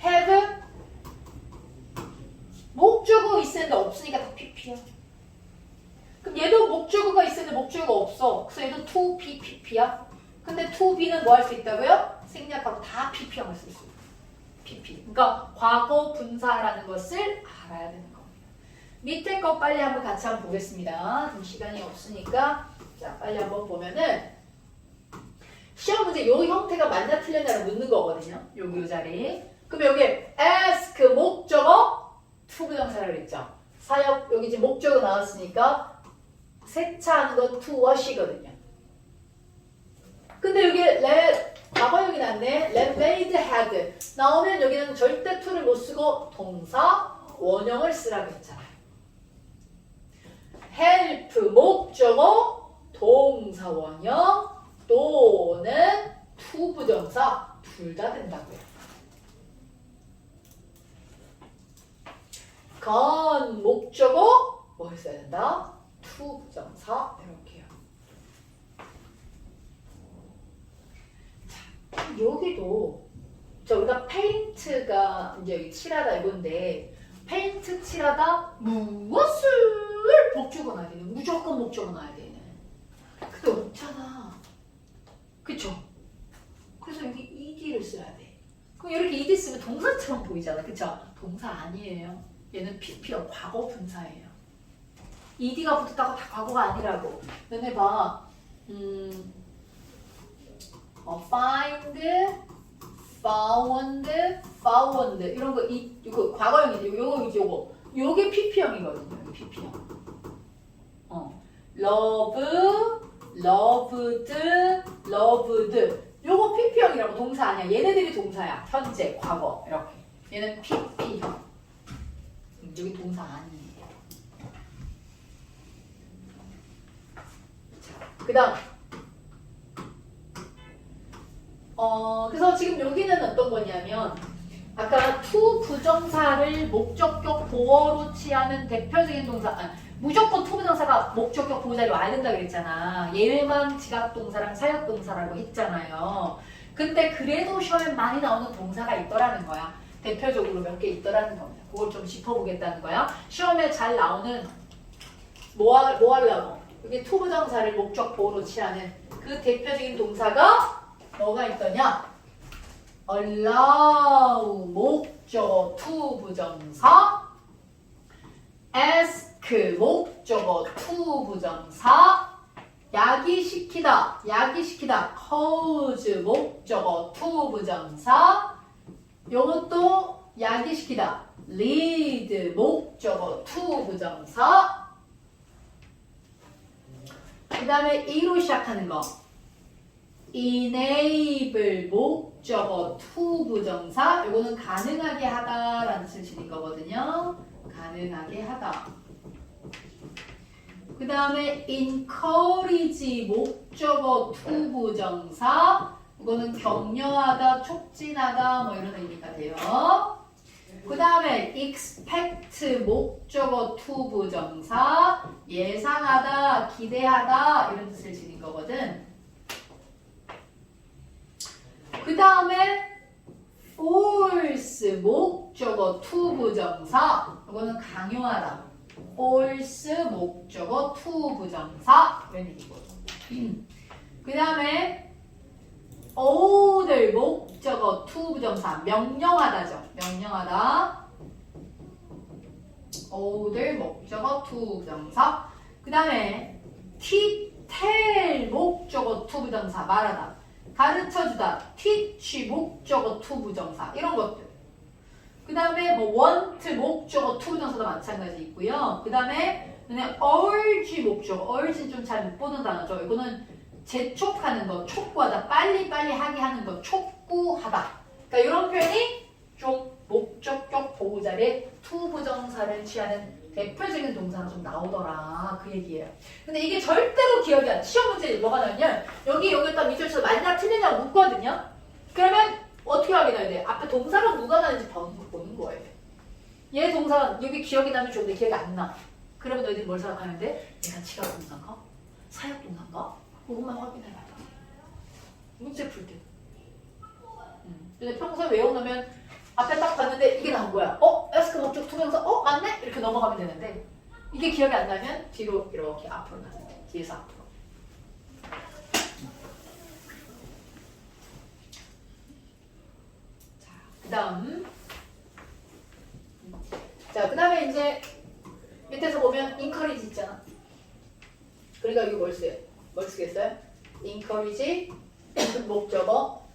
have 목적어 있었는데 없으니까 다 PP야. 그럼 얘도 목적어가 있었는데 목적어가 없어. 그래서 얘도 to be, PP야. 근데 to be는 뭐 할 수 있다고요? 생략하고 다 PP형을 쓸 수 있어. PP. 그러니까 과거 분사라는 것을 알아야 되는 겁니다. 밑에 거 빨리 한번 같이 한번 보겠습니다. 좀 시간이 없으니까 자 빨리 한번 보면은 시험 문제 요 형태가 맞냐 틀렸냐를 묻는 거거든요. 여기 요 자리. 그럼 여기 ask 목적어 투부정사라고 그랬죠. 사역 여기 이제 목적어 나왔으니까 세차하는 건 to wash이거든요. 근데 여기 let 과거형이 났네. let made had 나오면 여기는 절대 to를 못 쓰고 동사 원형을 쓰라고 했잖아요. help 목적어 동사 원형 또는 to 부정사 둘 다 된다고요. 건 목적어 뭐 했어야 된다? to 부정사 이렇게요. 자, 여기도 저 우리가 페인트가 이제 여기 칠하다 이건데 페인트 칠하다 무엇을 목적어 놔야 되네. 무조건 목적어 놔야 되네. 근데 없잖아. 그쵸? 그래서 여기 ed를 써야 돼. 그럼 이렇게 ed 쓰면 동사처럼 보이잖아. 그쵸? 동사 아니에요. 얘는 PP요. 과거 분사예요. ed가 붙었다고 다 과거가 아니라고. 너네 봐. find, found, found 이런 거 이거 과거형이지. 요거이지 요거. 요게 PP형이거든요. 요게 PP형. love, loved, loved. 요거 PP형이라고 동사 아니야. 얘네들이 동사야. 현재, 과거 이렇게. 얘는 PP형. 여기 동사 아니에요. 그 다음 그래서 지금 여기는 어떤 거냐면 아까 to 부정사를 목적격 보어로 취하는 대표적인 동사 무조건 to 부정사가 목적격 보호자리 와야 된다 그랬잖아. 예외만 지각동사랑 사역동사라고 했잖아요. 근데 그래도 시험에 많이 나오는 동사가 있더라는 거야. 대표적으로 몇 개 있더라는 겁니다. 그걸 좀 짚어보겠다는 거야. 시험에 잘 나오는 뭐 하려고? 여기 to 부정사를 목적 보호로 취하는 그 대표적인 동사가 뭐가 있더냐? allow 목적어 to 부정사, ask 목적어 to 부정사, 야기시키다 cause 목적어 to 부정사, 요것도 야기시키다 lead 목적어 to 부정사, 그 다음에 e로 시작하는 거 enable 목적어 to 부정사 요거는 가능하게 하다라는 뜻인 거거든요. 가능하게 하다. 그 다음에 encourage 목적어 to 부정사 이거는 격려하다, 촉진하다 뭐 이런 의미가 돼요. 그 다음에 expect 목적어 to 부정사 예상하다, 기대하다 이런 뜻을 지닌 거거든. 그 다음에 force 목적어 to 부정사 이거는 강요하다. force 목적어 to 부정사 이런 얘기거든. 그 다음에 order 목적어 to 부정사 명령하다죠. 명령하다. order 목적어 to 부정사. 그 다음에 tell 목적어 to 부정사 말하다. 가르쳐주다. teach 목적어 to 부정사 이런 것들. 그 다음에 뭐 want 목적어 to 부정사도 마찬가지 있고요. 그 다음에 urge 목적어. urge는 좀 잘 못 보는 단어죠. 이거는 재촉하는 거, 촉구하다, 빨리빨리 하게 하는 거, 촉구하다. 그러니까 이런 표현이 좀 목적격 보호자리에 to 부정사를 취하는 대표적인 동사가 좀 나오더라. 그 얘기예요. 근데 이게 절대로 기억이 안 돼. 시험 문제에 뭐가 나오냐면 여기다 미줄쳐서 맞냐 틀리냐고 묻거든요. 그러면 어떻게 확인해야 돼? 앞에 동사가 누가 나는지 보는 거예요. 얘 동사가 여기 기억이 나면 좋은데 기억이 안 나. 그러면 너희들이 뭘 생각하면 돼? 내가 지각 동사인가? 사역 동사인가? 그것만 확인해봐. 문제 풀 때. 근데 평소에 외워놓으면 앞에 딱 봤는데 이게 나온 거야. 에스크 목적 투명사 맞네? 이렇게 넘어가면 되는데 이게 기억이 안 나면 뒤로 이렇게 앞으로 가는 거야. 뒤에서 앞으로. 자, 자, 그 다음에 이제 밑에서 보면 encourage 있잖아. 그러니까 이거 뭘 쓰겠어요? encourage 목적어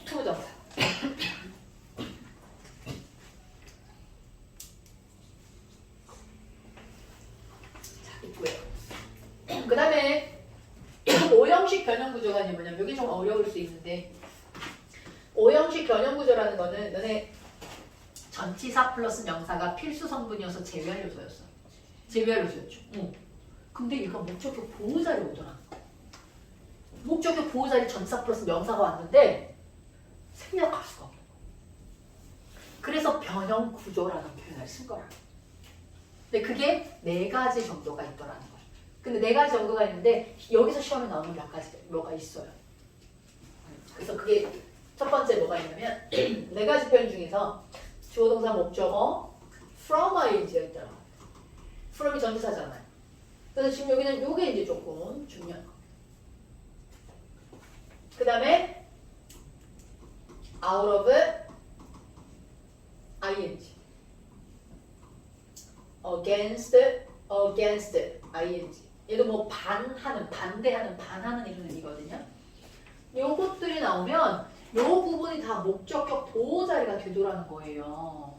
투부정사. 자, 있고요. 그 다음에 5형식 변형 구조가 뭐냐면 여기 좀 어려울 수 있는데 5형식 변형 구조라는 거는 너네 전치사 플러스 명사가 필수 성분이어서 제외할 요소였어. 제외할 요소였죠. 근데 얘가 목적격 보호자리 오더라. 목적격 보호자리 전치사 플러스 명사가 왔는데 생략할 수가 없는 거야. 그래서 변형 구조라는 표현을 쓴 거라. 근데 그게 4가지 정도가 있더라는 거야. 근데 4가지 정도가 있는데 여기서 시험에 나오는 뭐가 있어요. 그래서 그게 첫 번째 뭐가 있냐면 4가지 표현 중에서 주어 동사 목적어 from ing가 있더라고요. from이 전치사잖아요. 그래서 지금 여기는 요게 이제 조금 중요한 거. 그 다음에 out of ing against ing 얘도 뭐 반대하는 이런 의미거든요. 요것들이 나오면 요 부분이 다 목적격 보호자리가 되더라는 거예요.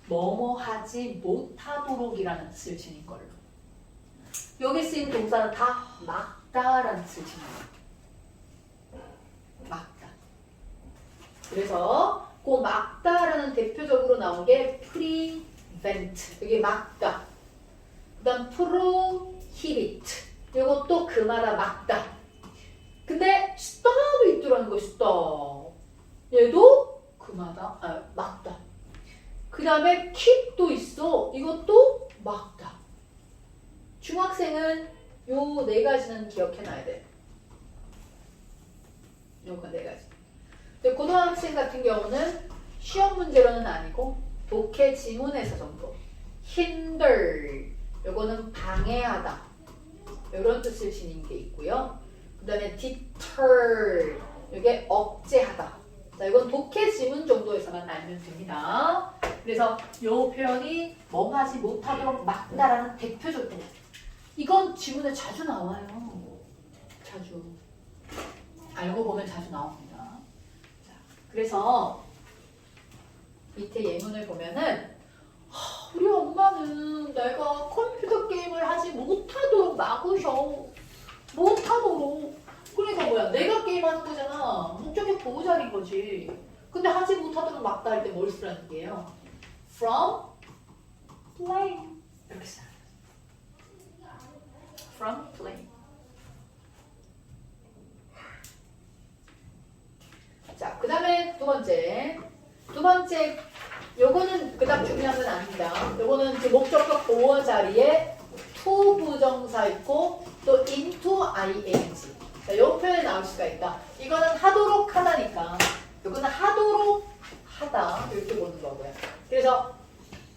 뭐뭐 하지 못하도록이라는 뜻을 지닌 걸로. 여기 쓰인 동사는 다 막다라는 뜻을 지닌 거예요. 막다. 그래서 그 막다라는 대표적으로 나온 게 prevent. 이게 막다. 그 다음 prohibit. 이것도 그마다 막다. 근데 stop도 있더라는 거 stop. 얘도 그마다 막다. 그 다음에 keep도 있어. 이것도 막다. 중학생은 요 4가지는 기억해놔야 돼. 요거 4가지. 근데 고등학생 같은 경우는 시험 문제로는 아니고 독해 지문에서 정도. hinder. 요거는 방해하다. 이런 뜻을 지닌 게 있고요. 그 다음에 deter. 이게 억제하다. 자, 이건 독해 지문 정도에서만 알면 됩니다. 그래서 이 표현이 뭐 하지 못하도록 막다라는 대표적인 이건 지문에 자주 나와요. 자주. 알고 보면 자주 나옵니다. 자, 그래서 밑에 예문을 보면은 우리 엄마는 내가 컴퓨터 게임을 하지 못하도록 막으셔. 못하도록. 그러니까 뭐야? 내가 게임하는 거잖아. 목적의 보호자리인 거지. 근데 하지 못하도록 막다 할 때 뭘 쓰라는 게요? From playing. 이렇게 써요. From playing. 자, 그 다음에 두 번째, 요거는 그닥 중요한 건 아닙니다. 요거는 이제 목적격 보호 자리에 to 부정사 있고 또 into ing. 자, 요 표현이 나올 수가 있다. 이거는 하도록 하다니까. 요거는 하도록 하다. 이렇게 보는 거고요. 그래서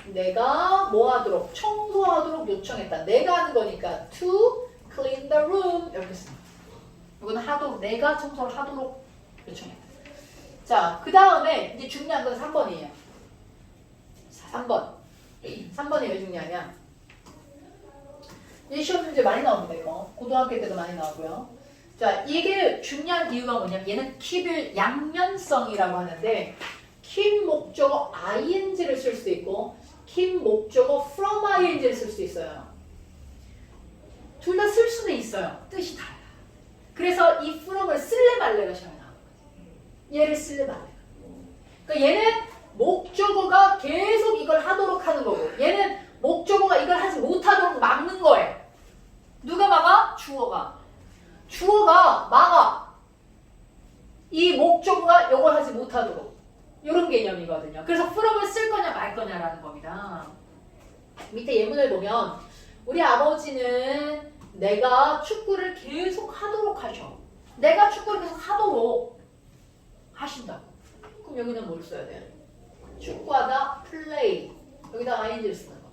내가 뭐 하도록, 청소하도록 요청했다. 내가 하는 거니까 to clean the room 이렇게 씁니다. 이거는 하도록, 내가 청소를 하도록 요청했다. 자, 그 다음에 이제 중요한 건 3번이에요. 3번. 3번이 왜 중요하냐? 이 시험 문제 많이 나옵니다, 이거. 고등학교 때도 많이 나오고요. 자, 이게 중요한 이유가 뭐냐면 얘는 keep을 양면성이라고 하는데 keep 목적어 ing를 쓸 수 있고 keep 목적어 from ing를 쓸 수 있어요. 둘 다 쓸 수는 있어요. 뜻이 달라. 그래서 이 from을 쓸래 말래가 시험에 나오는 거지. 얘를 쓸래 말래. 그러니까 얘는 목적어가 계속 이걸 하도록 하는 거고 얘는 목적어가 이걸 하지 못하도록 막는 거예요. 누가 막아? 주어가. 주어가 막아. 이 목적어가 이걸 하지 못하도록. 이런 개념이거든요. 그래서 from을 쓸 거냐 말 거냐라는 겁니다. 밑에 예문을 보면 우리 아버지는 내가 축구를 계속 하도록 하셔. 내가 축구를 계속 하도록 하신다고. 그럼 여기는 뭘 써야 돼요? 축구하다 play. 여기다 ing를 쓰는 거.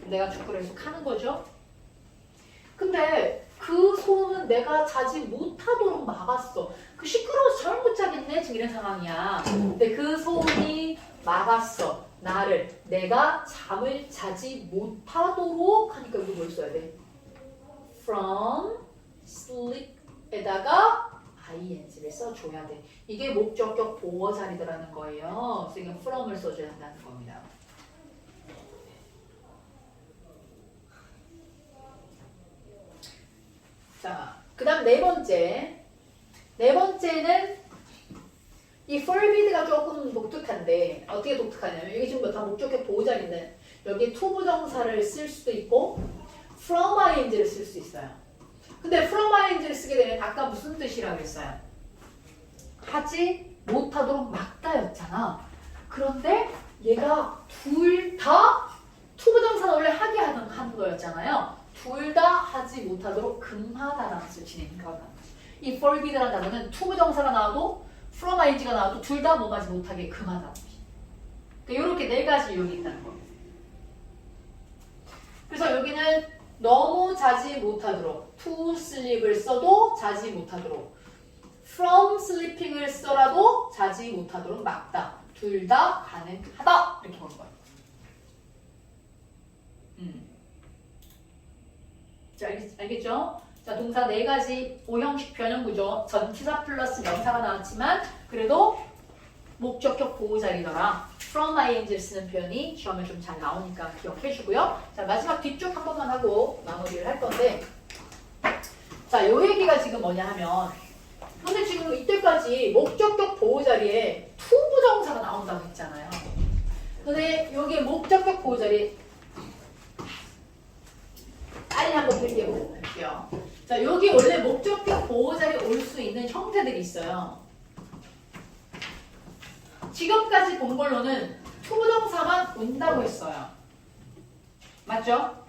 내가 축구를 계속 하는 거죠. 근데 그 소음은 내가 자지 못하도록 막았어. 그 시끄러워서 잠을 못 자겠네. 지금 이런 상황이야. 근데 그 소음이 막았어. 나를 내가 잠을 자지 못하도록 하니까 이거 뭘 써야 돼? From sleep에다가 ing를 써줘야 돼. 이게 목적격 보어 자리더라는 거예요. 그래서 이건 from을 써줘야 한다는 겁니다. 자, 그 다음 네 번째. 네 번째는 이 forbid가 조금 독특한데 어떻게 독특하냐면 이게 지금 다 목적격 보호 자리인데 여기 to 부정사를 쓸 수도 있고 from ing를 쓸 수 있어요. 근데 from ing를 쓰게 되면 아까 무슨 뜻이라고 했어요? 하지 못하도록 막다였잖아. 그런데 얘가 둘 다 to 부정사는 원래 하게 하는 거였잖아요. 둘 다 하지 못하도록 금하다라는 뜻을 지니는 거다. 이 forbid라는 단어는 to 부정사가 나와도 from ing가 나와도 둘 다 뭐가지 못하게 금하다. 그러니까 이렇게 네 가지 유형이 있다는 겁니다. 그래서 여기는 너무 자지 못하도록 to sleep을 써도 자지 못하도록 from sleeping을 써라도 자지 못하도록 막다. 둘 다 가능하다. 이렇게 보는 거예요. 자, 알겠죠? 자, 동사 네 가지 오형식 변형구조. 전치사 플러스 명사가 나왔지만 그래도 목적격 보호 자리더라. from ing를 쓰는 표현이 시험에 좀 잘 나오니까 기억해 주고요. 자, 마지막 뒤쪽 한 번만 하고 마무리를 할 건데 자, 요 얘기가 지금 뭐냐 하면 근데 지금 이때까지 목적격 보호 자리에 to 부정사가 나온다고 했잖아요. 근데 여기 목적격 보호 자리 빨리 한번 빌려볼게요. 자, 여기 원래 목적격 보호 자리에 올 수 있는 형태들이 있어요. 지금까지 본 걸로는 to 부정사만 온다고 했어요. 맞죠?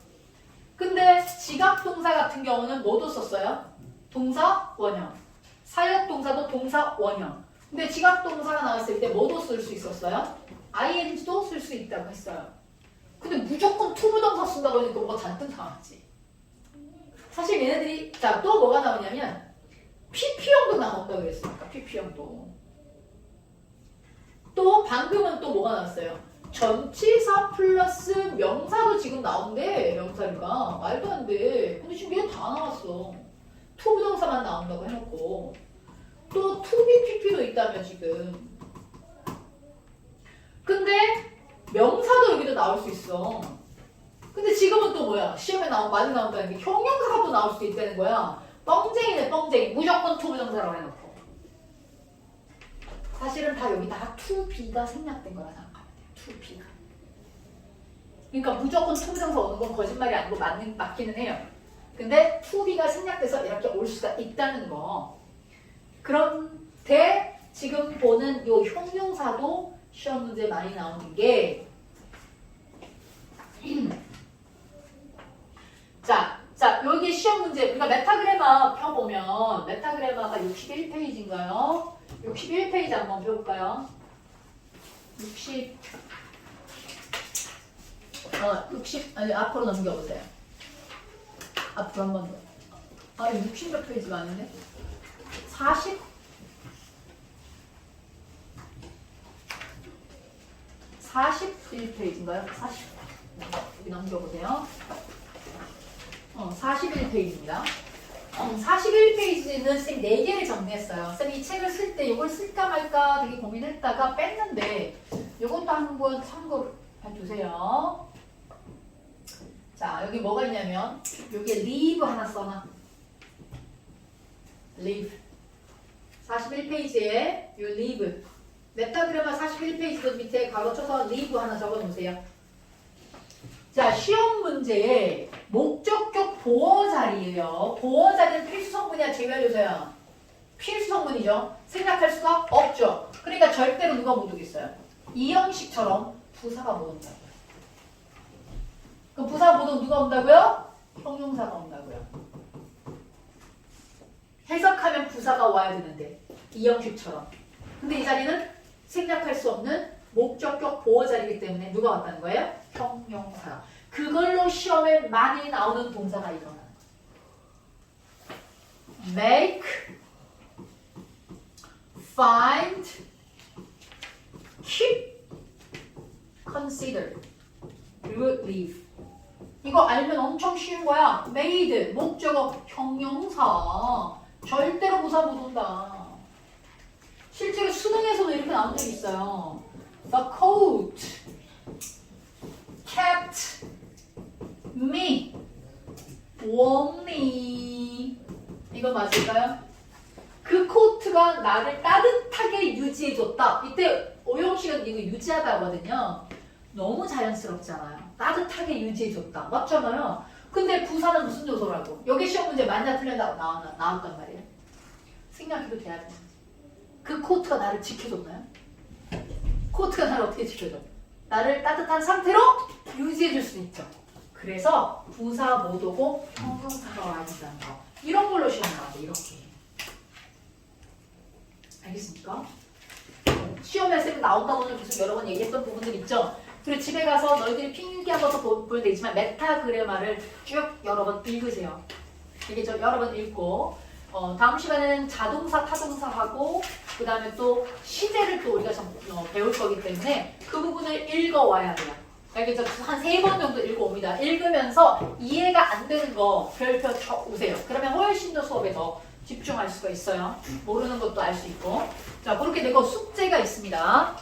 근데 지각 동사 같은 경우는 뭐도 썼어요? 동사 원형. 사역 동사도 동사 원형. 근데 지각 동사가 나왔을 때 뭐도 쓸 수 있었어요? ing도 쓸 수 있다고 했어요. 근데 무조건 to 부정사 쓴다고 하니까 뭐가 잔뜩 나왔지. 사실 얘네들이 자, 또 뭐가 나오냐면 PP형도 나온다고 그랬으니까 PP형도. 또 방금은 또 뭐가 나왔어요? 전치사 플러스 명사도 지금 나온대. 명사가 말도 안 돼. 근데 지금 얘 다 나왔어. to 부정사만 나온다고 해놓고 또 to be pp도 있다며 지금. 근데 명사도 여기도 나올 수 있어. 근데 지금은 또 뭐야? 시험에 많이 나온다는 게 형용사가 또 나올 수 있다는 거야. 뻥쟁이네 뻥쟁이. 무조건 to 부정사라고 해놓고. 사실은 다 여기다가 to be가 생략된 거라 생각하면 돼요. to be가. 그러니까 무조건 to 부정사 오는 건 거짓말이 아니고 맞기는 해요. 근데 to be가 생략돼서 이렇게 올 수가 있다는 거. 그런데 지금 보는 요 형용사도 시험 문제 많이 나오는 게 자, 여기 시험 문제, 우리가 메타그래마 펴보면, 메타그래마가 61페이지인가요? 61페이지 한번 펴볼까요? 60, 아니, 앞으로 넘겨보세요. 앞으로 한 번 더. 아, 60몇 페이지가 아닌데? 40? 41페이지인가요? 40. 여기 넘겨보세요. 41페이지입니다. 41페이지는 쌤 4개를 정리했어요. 쌤 이 책을 쓸 때 이걸 쓸까 말까 되게 고민했다가 뺐는데 이것도 한번 참고를 해두세요. 자, 여기 뭐가 있냐면 여기에 leave 하나 써놔. leave. 41페이지에 이 leave. 메타그래마 41페이지도 밑에 가로 쳐서 leave 하나 적어놓으세요. 자, 시험 문제에 목적격 보어 자리예요. 보어 자리는 필수 성분이야, 제외 요소야. 필수 성분이죠. 생략할 수가 없죠. 그러니까 절대로 누가 못 오겠어요. 이 형식처럼 부사가 못 온다고요. 그럼 부사가 못 오면 누가 온다고요? 형용사가 온다고요. 해석하면 부사가 와야 되는데 이 형식처럼. 근데 이 자리는 생략할 수 없는 목적격 보어 자리이기 때문에 누가 왔다는 거예요? 형용사. 그걸로 시험에 많이 나오는 동사가 일어나는 거예요. make, find, keep, consider, 그리고 leave. 이거 알면 엄청 쉬운 거야. made, 목적어, 형용사. 절대로 부사 못 온다. 실제로 수능에서도 이렇게 나온 적이 있어요. The coat kept me warmly. 이거 맞을까요? 그 코트가 나를 따뜻하게 유지해줬다. 이때 오형식은 이거 유지하다 하거든요. 너무 자연스럽잖아요. 따뜻하게 유지해줬다. 맞잖아요. 근데 부사는 무슨 요소라고? 여기 시험 문제 맞나 틀렸나 나왔단 말이에요. 생각해도 돼야 돼. 그 코트가 나를 지켜줬나요? 코트가 나를 어떻게 지켜줘? 나를 따뜻한 상태로 유지해줄 수 있죠. 그래서 부사 못 오고 형용사가 와야 된다는 거. 이런 걸로 시험 나와요. 이렇게. 알겠습니까? 시험에서 나온다고 오늘 계속 여러 번 얘기했던 부분들 있죠? 그리고 집에 가서 너희들이 필기한 것도 보면 되지만 메타그래마를 쭉 여러 번 읽으세요. 이게 저 여러 번 읽고 다음 시간에는 자동사, 타동사하고 그 다음에 또 시제를 또 우리가 배울 거기 때문에 그 부분을 읽어와야 돼요. 알겠죠? 한 3번 정도 읽어옵니다. 읽으면서 이해가 안 되는 거 별표 쳐 오세요. 그러면 훨씬 더 수업에 더 집중할 수가 있어요. 모르는 것도 알 수 있고. 자, 그렇게 되고 숙제가 있습니다.